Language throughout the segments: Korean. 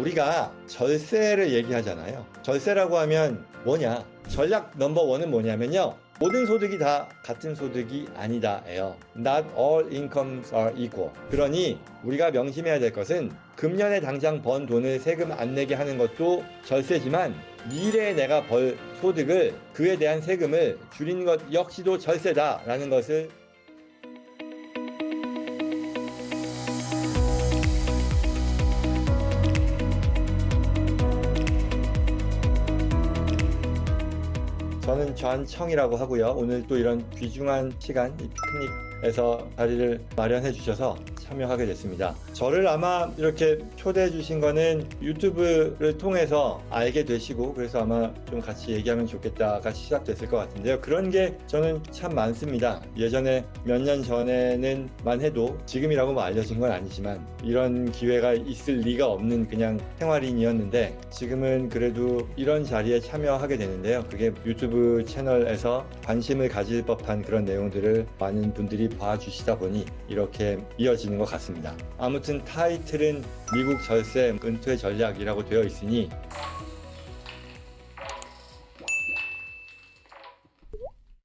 우리가 절세를 얘기하잖아요. 절세라고 하면 뭐냐? 전략 넘버원은 뭐냐면요. 모든 소득이 다 같은 소득이 아니다예요. Not all incomes are equal. 그러니 우리가 명심해야 될 것은 금년에 당장 번 돈을 세금 안 내게 하는 것도 절세지만 미래에 내가 벌 소득을 그에 대한 세금을 줄이는 것 역시도 절세다라는 것을 저는 전청이라고 하고요. 오늘 또 이런 귀중한 시간, 이 피크닉에서 자리를 마련해 주셔서 참여하게 됐습니다. 저를 아마 이렇게 초대해 주신 거는 유튜브를 통해서 알게 되시고 그래서 아마 좀 같이 얘기하면 좋겠다 같이 시작됐을 것 같은데요. 그런 게 저는 참 많습니다. 예전에 몇 년 전에는만 해도 지금이라고 뭐 알려진 건 아니지만 이런 기회가 있을 리가 없는 그냥 생활인이었는데 지금은 그래도 이런 자리에 참여하게 되는데요. 그게 유튜브 채널에서 관심을 가질 법한 그런 내용들을 많은 분들이 봐주시다 보니 이렇게 이어지는 것 같습니다. 아무튼 타이틀은 미국 절세 은퇴 전략이라고 되어 있으니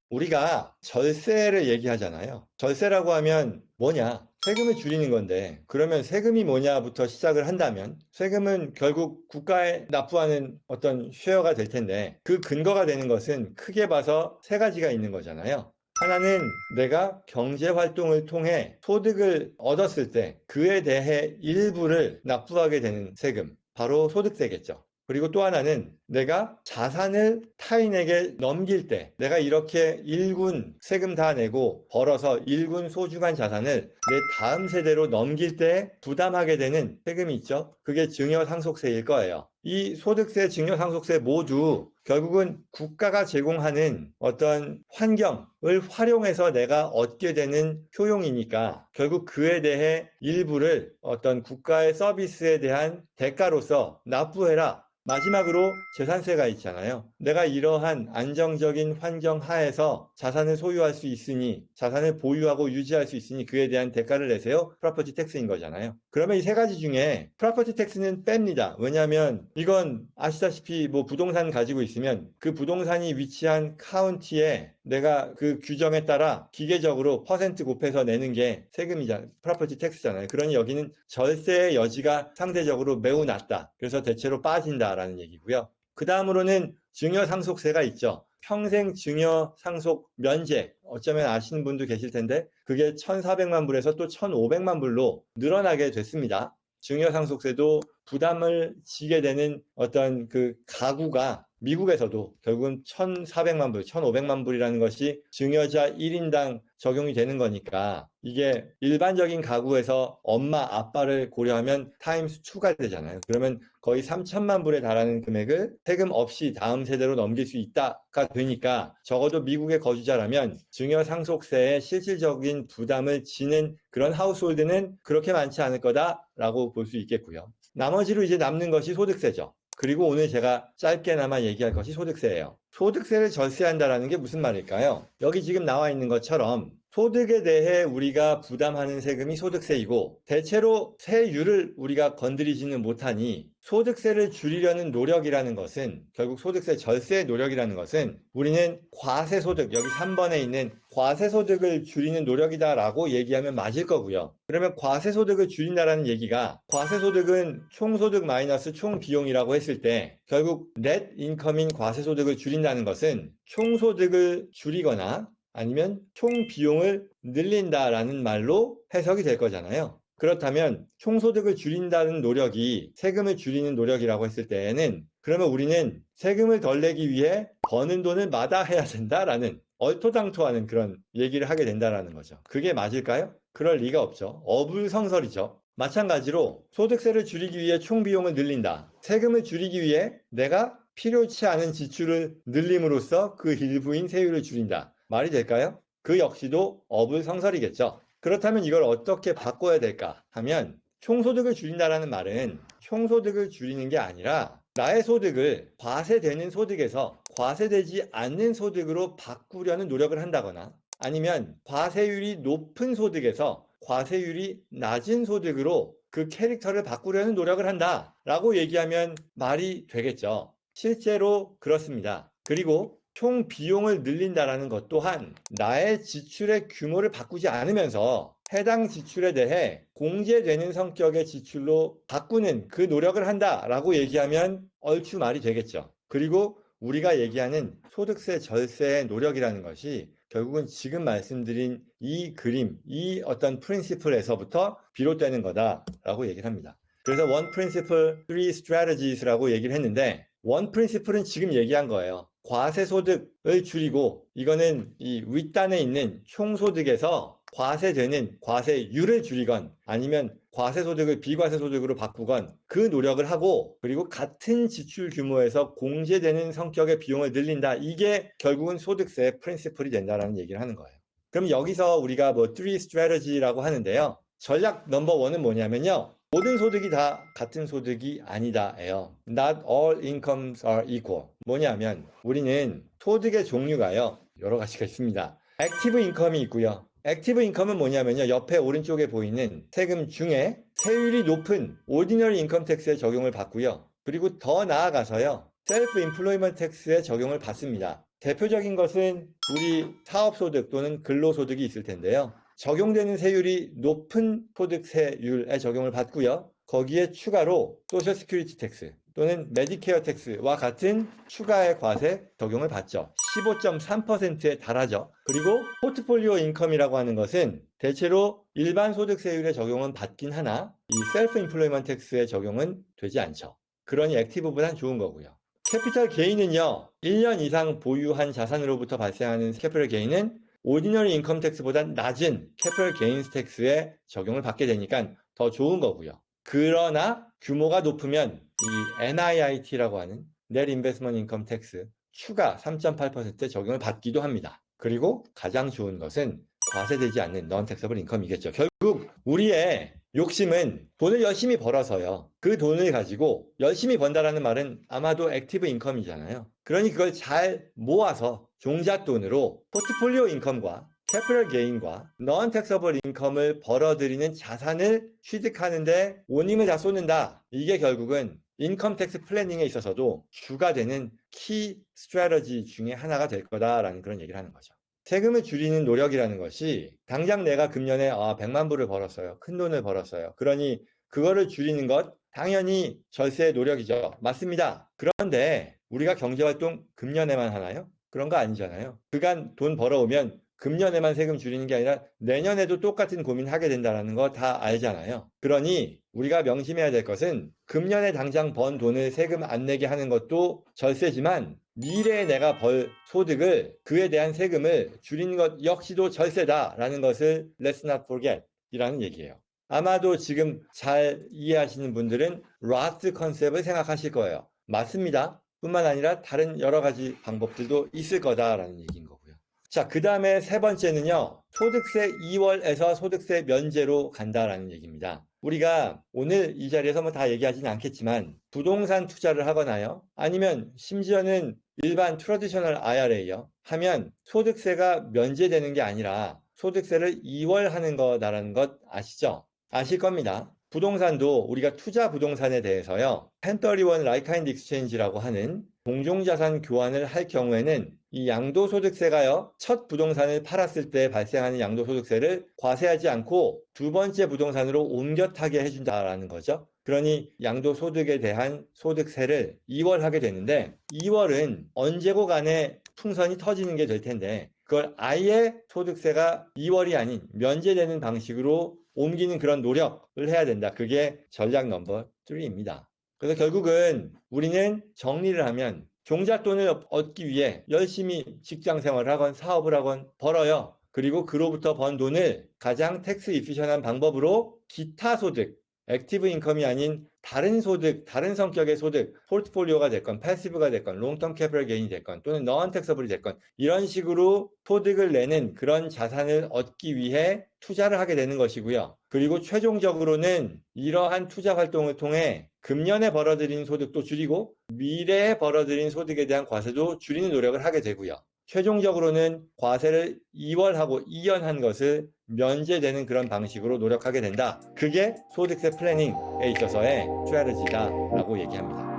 우리가 절세를 얘기하잖아요. 절세라고 하면 뭐냐? 세금을 줄이는 건데 그러면 세금이 뭐냐부터 시작을 한다면 세금은 결국 국가에 납부하는 어떤 쉐어가 될 텐데 그 근거가 되는 것은 크게 봐서 세 가지가 있는 거잖아요. 하나는 내가 경제활동을 통해 소득을 얻었을 때 그에 대해 일부를 납부하게 되는 세금, 바로 소득세겠죠. 그리고 또 하나는 내가 자산을 타인에게 넘길 때 내가 이렇게 일군 세금 다 내고 벌어서 일군 소중한 자산을 내 다음 세대로 넘길 때 부담하게 되는 세금이 있죠. 그게 증여상속세일 거예요. 이 소득세, 증여상속세 모두 결국은 국가가 제공하는 어떤 환경을 활용해서 내가 얻게 되는 효용이니까 결국 그에 대해 일부를 어떤 국가의 서비스에 대한 대가로서 납부해라. 마지막으로 재산세가 있잖아요. 내가 이러한 안정적인 환경 하에서 자산을 소유할 수 있으니 자산을 보유하고 유지할 수 있으니 그에 대한 대가를 내세요. 프로퍼티 텍스인 거잖아요. 그러면 이 세 가지 중에 프로퍼티 텍스는 뺍니다. 왜냐하면 이건 아시다시피 뭐 부동산 가지고 있으면 그 부동산이 위치한 카운티에 내가 그 규정에 따라 기계적으로 퍼센트 곱해서 내는 게 세금이잖아요. 프로퍼티 텍스잖아요. 그러니 여기는 절세의 여지가 상대적으로 매우 낮다. 그래서 대체로 빠진다라는 얘기고요. 그 다음으로는 증여상속세가 있죠. 평생 증여상속 면제, 어쩌면 아시는 분도 계실 텐데 그게 1,400만 불에서 또 1,500만 불로 늘어나게 됐습니다. 증여상속세도 부담을 지게 되는 어떤 그 가구가 미국에서도 결국은 1,400만 불, 1,500만 불이라는 것이 증여자 1인당 적용이 되는 거니까 이게 일반적인 가구에서 엄마, 아빠를 고려하면 타임스 2가 되잖아요. 그러면 거의 3천만 불에 달하는 금액을 세금 없이 다음 세대로 넘길 수 있다가 되니까 적어도 미국의 거주자라면 증여상속세의 실질적인 부담을 지는 그런 하우스홀드는 그렇게 많지 않을 거다라고 볼 수 있겠고요. 나머지로 이제 남는 것이 소득세죠. 그리고 오늘 제가 짧게나마 얘기할 것이 소득세예요. 소득세를 절세한다라는 게 무슨 말일까요? 여기 지금 나와 있는 것처럼 소득에 대해 우리가 부담하는 세금이 소득세이고 대체로 세율을 우리가 건드리지는 못하니 소득세를 줄이려는 노력이라는 것은 결국 소득세 절세의 노력이라는 것은 우리는 과세소득, 여기 3번에 있는 과세소득을 줄이는 노력이다라고 얘기하면 맞을 거고요. 그러면 과세소득을 줄인다라는 얘기가 과세소득은 총소득 마이너스 총비용이라고 했을 때 결국 넷 인컴인 과세소득을 줄인다는 것은 총소득을 줄이거나 아니면 총 비용을 늘린다라는 말로 해석이 될 거잖아요. 그렇다면 총소득을 줄인다는 노력이 세금을 줄이는 노력이라고 했을 때에는 그러면 우리는 세금을 덜 내기 위해 버는 돈을 마다해야 된다라는 얼토당토하는 그런 얘기를 하게 된다라는 거죠. 그게 맞을까요? 그럴 리가 없죠. 어불성설이죠. 마찬가지로 소득세를 줄이기 위해 총비용을 늘린다. 세금을 줄이기 위해 내가 필요치 않은 지출을 늘림으로써 그 일부인 세율을 줄인다. 말이 될까요? 그 역시도 어불성설이겠죠. 그렇다면 이걸 어떻게 바꿔야 될까 하면 총소득을 줄인다라는 말은 총소득을 줄이는 게 아니라 나의 소득을 과세되는 소득에서 과세되지 않는 소득으로 바꾸려는 노력을 한다거나 아니면 과세율이 높은 소득에서 과세율이 낮은 소득으로 그 캐릭터를 바꾸려는 노력을 한다라고 얘기하면 말이 되겠죠. 실제로 그렇습니다. 그리고 총 비용을 늘린다라는 것 또한 나의 지출의 규모를 바꾸지 않으면서 해당 지출에 대해 공제되는 성격의 지출로 바꾸는 그 노력을 한다라고 얘기하면 얼추 말이 되겠죠. 그리고 우리가 얘기하는 소득세 절세의 노력이라는 것이 결국은 지금 말씀드린 이 그림, 이 어떤 프린시플에서부터 비롯되는 거다라고 얘기를 합니다. 그래서 one principle, three strategies라고 얘기를 했는데 원 프린시플은 지금 얘기한 거예요. 과세소득을 줄이고 이거는 이 윗단에 있는 총소득에서 과세되는 과세율을 줄이건 아니면 과세소득을 비과세소득으로 바꾸건 그 노력을 하고 그리고 같은 지출 규모에서 공제되는 성격의 비용을 늘린다. 이게 결국은 소득세 프린시플이 된다라는 얘기를 하는 거예요. 그럼 여기서 우리가 뭐 3 strategy라고 하는데요. 전략 넘버 1은 뭐냐면요. 모든 소득이 다 같은 소득이 아니다예요. Not all incomes are equal. 뭐냐면 우리는 소득의 종류가요. 여러 가지가 있습니다. 액티브 인컴이 있고요. 액티브 인컴은 뭐냐면요. 옆에 오른쪽에 보이는 세금 중에 세율이 높은 오디너리 인컴 텍스의 적용을 받고요. 그리고 더 나아가서요. 셀프 인플로이먼트 텍스의 적용을 받습니다. 대표적인 것은 우리 사업소득 또는 근로소득이 있을 텐데요. 적용되는 세율이 높은 소득세율에 적용을 받고요. 거기에 추가로 소셜 시큐리티 텍스 또는 메디케어 텍스와 같은 추가의 과세 적용을 받죠. 15.3%에 달하죠. 그리고 포트폴리오 인컴이라고 하는 것은 대체로 일반 소득세율의 적용은 받긴 하나 이 셀프 인플로이먼트 텍스의 적용은 되지 않죠. 그러니 액티브보단 좋은 거고요. 캐피털 게인은요. 1년 이상 보유한 자산으로부터 발생하는 캐피털 게인은 오디너리 인컴 텍스보다 낮은 캐피털 게인스 텍스에 적용을 받게 되니까 더 좋은 거고요. 그러나 규모가 높으면 이 NIIT라고 하는 Net Investment Income Tax 추가 3.8% 적용을 받기도 합니다. 그리고 가장 좋은 것은 과세되지 않는 Non-Taxable Income이겠죠. 결국 우리의 욕심은 돈을 열심히 벌어서요. 그 돈을 가지고 열심히 번다라는 말은 아마도 액티브 인컴이잖아요. 그러니 그걸 잘 모아서 종잣돈으로 포트폴리오 인컴과 캐피털 게인과 non taxable 인컴을 벌어들이는 자산을 취득하는데 온 힘을 다 쏟는다. 이게 결국은 인컴 텍스 플래닝에 있어서도 주가 되는 키 스트래터지 중에 하나가 될 거다라는 그런 얘기를 하는 거죠. 세금을 줄이는 노력이라는 것이 당장 내가 금년에 100만 불을 벌었어요. 큰 돈을 벌었어요. 그러니 그거를 줄이는 것 당연히 절세의 노력이죠. 맞습니다. 그런데 우리가 경제활동 금년에만 하나요? 그런 거 아니잖아요. 그간 돈 벌어오면 금년에만 세금 줄이는 게 아니라 내년에도 똑같은 고민하게 된다는 거 다 알잖아요. 그러니 우리가 명심해야 될 것은 금년에 당장 번 돈을 세금 안 내게 하는 것도 절세지만 미래에 내가 벌 소득을 그에 대한 세금을 줄이는 것 역시도 절세다라는 것을 let's not forget 이라는 얘기예요. 아마도 지금 잘 이해하시는 분들은 Roth 컨셉을 생각하실 거예요. 맞습니다. 뿐만 아니라 다른 여러 가지 방법들도 있을 거다라는 얘기인 거고요. 자, 그 다음에 세 번째는요. 소득세 2월에서 소득세 면제로 간다라는 얘기입니다. 우리가 오늘 이 자리에서 뭐 다 얘기하지는 않겠지만 부동산 투자를 하거나요. 아니면 심지어는 일반 트래디셔널 IRA요. 하면 소득세가 면제되는 게 아니라 소득세를 2월 하는 거다라는 것 아시죠? 아실 겁니다. 부동산도 우리가 투자 부동산에 대해서요. 1031 라이카인드 익스체인지라고 하는 공종자산 교환을 할 경우에는 이 양도소득세가요. 첫 부동산을 팔았을 때 발생하는 양도소득세를 과세하지 않고 두 번째 부동산으로 옮겨 타게 해준다라는 거죠. 그러니 양도소득에 대한 소득세를 2월 하게 되는데 2월은 언제고 간에 풍선이 터지는 게 될 텐데 그걸 아예 소득세가 2월이 아닌 면제되는 방식으로 옮기는 그런 노력을 해야 된다. 그게 전략 넘버 3입니다. 그래서 결국은 우리는 정리를 하면 종잣돈을 얻기 위해 열심히 직장 생활을 하건 사업을 하건 벌어요. 그리고 그로부터 번 돈을 가장 텍스 이피션한 방법으로 기타 소득, 액티브 인컴이 아닌 다른 소득, 다른 성격의 소득, 포트폴리오가 됐건, 패시브가 됐건, 롱텀 캐피털 게인이 됐건, 또는 너언 텍서블이 됐건 이런 식으로 소득을 내는 그런 자산을 얻기 위해 투자를 하게 되는 것이고요. 그리고 최종적으로는 이러한 투자 활동을 통해 금년에 벌어들인 소득도 줄이고 미래에 벌어들인 소득에 대한 과세도 줄이는 노력을 하게 되고요. 최종적으로는 과세를 2월하고 2연한 것을 면제되는 그런 방식으로 노력하게 된다. 그게 소득세 플래닝에 있어서의 스트래티지다라고 얘기합니다.